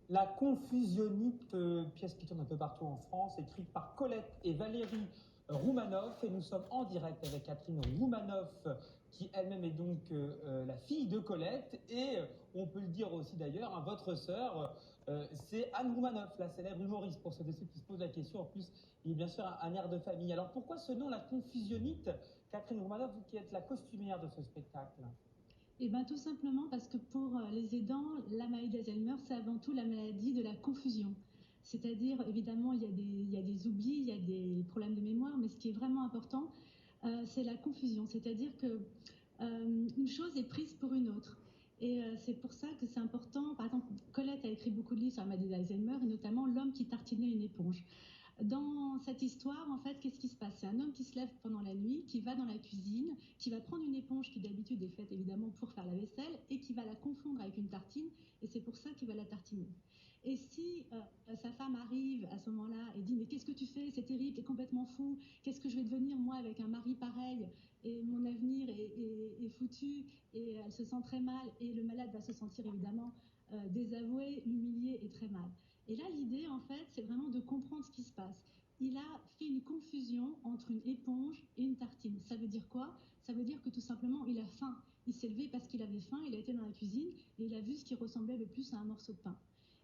La Confusionnite, pièce qui tourne un peu partout en France, écrite par Colette et Valérie Roumanoff. Et nous sommes en direct avec Catherine Roumanoff, qui elle-même est donc la fille de Colette. Et on peut le dire aussi d'ailleurs, hein, votre sœur, c'est Anne Roumanoff, la célèbre humoriste, pour ceux de ceux qui se posent la question. En plus, il y a bien sûr un air de famille. Alors pourquoi ce nom, la Confusionnite, Catherine Roumanoff, vous qui êtes la costumière de ce spectacle? Eh bien, tout simplement parce que pour les aidants, la maladie d'Alzheimer, c'est avant tout la maladie de la confusion. C'est-à-dire, évidemment, il y a des oublis, il y a des problèmes de mémoire, mais ce qui est vraiment important, c'est la confusion. C'est-à-dire que une chose est prise pour une autre. Et c'est pour ça que c'est important. Par exemple, Colette a écrit beaucoup de livres sur la maladie d'Alzheimer, et notamment L'homme qui tartinait une éponge. Dans cette histoire, en fait, qu'est-ce qui se passe? C'est un homme qui se lève pendant la nuit, qui va dans la cuisine, qui va prendre une éponge qui d'habitude est faite évidemment pour faire la vaisselle et qui va la confondre avec une tartine, et c'est pour ça qu'il va la tartiner. Et si sa femme arrive à ce moment-là et dit mais qu'est-ce que tu fais? C'est terrible, t'es complètement fou, qu'est-ce que je vais devenir moi avec un mari pareil, et mon avenir est foutu, et elle se sent très mal, et le malade va se sentir évidemment désavoué, humilié et très mal. Et là, l'idée, en fait, c'est vraiment de comprendre ce qui se passe. Il a fait une confusion entre une éponge et une tartine. Ça veut dire quoi? Ça veut dire que tout simplement, il a faim. Il s'est levé parce qu'il avait faim, il a été dans la cuisine et il a vu ce qui ressemblait le plus à un morceau de pain.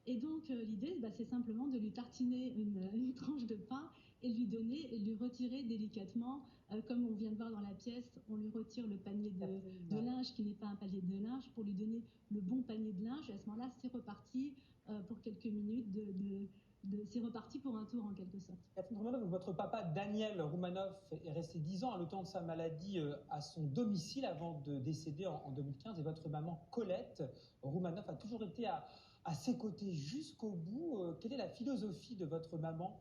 Et donc, l'idée, c'est simplement de lui tartiner une tranche de pain et lui donner et lui retirer délicatement, comme on vient de voir dans la pièce, on lui retire le panier de linge qui n'est pas un panier de linge pour lui donner le bon panier de linge. Et à ce moment-là, c'est reparti pour quelques minutes c'est reparti pour un tour en quelque sorte. Catherine Roumanoff, votre papa Daniel Roumanoff est resté 10 ans à le temps de sa maladie à son domicile avant de décéder en 2015. Et votre maman Colette Roumanoff a toujours été à ses côtés jusqu'au bout. Quelle est la philosophie de votre maman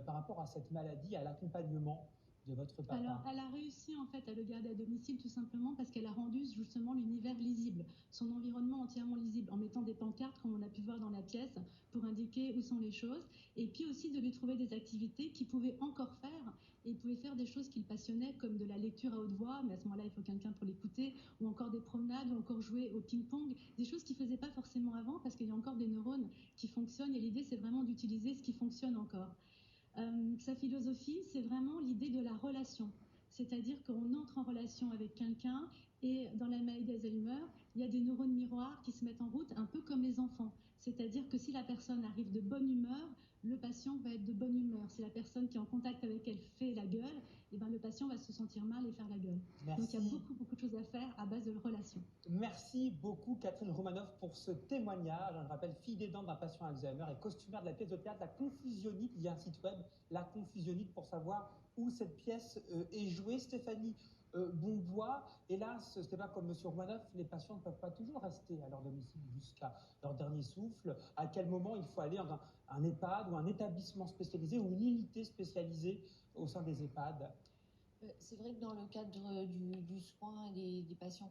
par rapport à cette maladie, à l'accompagnement de votre papa? Alors, elle a réussi en fait à le garder à domicile tout simplement parce qu'elle a rendu justement l'univers lisible, son environnement entièrement lisible, en mettant des pancartes comme on a pu voir dans la pièce pour indiquer où sont les choses, et puis aussi de lui trouver des activités qu'il pouvait encore faire, et il pouvait faire des choses qu'il passionnait comme de la lecture à haute voix, mais à ce moment-là il faut quelqu'un pour l'écouter, ou encore des promenades, ou encore jouer au ping-pong, des choses qu'il ne faisait pas forcément avant parce qu'il y a encore des neurones qui fonctionnent, et l'idée c'est vraiment d'utiliser ce qui fonctionne encore. Sa philosophie, c'est vraiment l'idée de la relation. C'est-à-dire qu'on entre en relation avec quelqu'un, et dans la maladie d'Alzheimer, il y a des neurones miroirs qui se mettent en route, un peu comme les enfants. C'est-à-dire que si la personne arrive de bonne humeur, le patient va être de bonne humeur. Si la personne qui est en contact avec elle fait la gueule, le patient va se sentir mal et faire la gueule. Merci. Donc il y a beaucoup de choses à faire à base de relations. Merci beaucoup Catherine Roumanoff pour ce témoignage. Je rappelle, fille d'aidant d'un patient Alzheimer et costumière de la pièce de théâtre La Confusionnite. Il y a un site web, La Confusionnite, pour savoir où cette pièce est jouée. Stéphanie Bonbois, hélas, ce n'est pas comme M. Roumanoff, les patients ne peuvent pas toujours rester à leur domicile jusqu'à leur dernier souffle. À quel moment il faut aller dans un EHPAD ou un établissement spécialisé ou une unité spécialisée au sein des EHPAD? C'est vrai que dans le cadre du soin des patients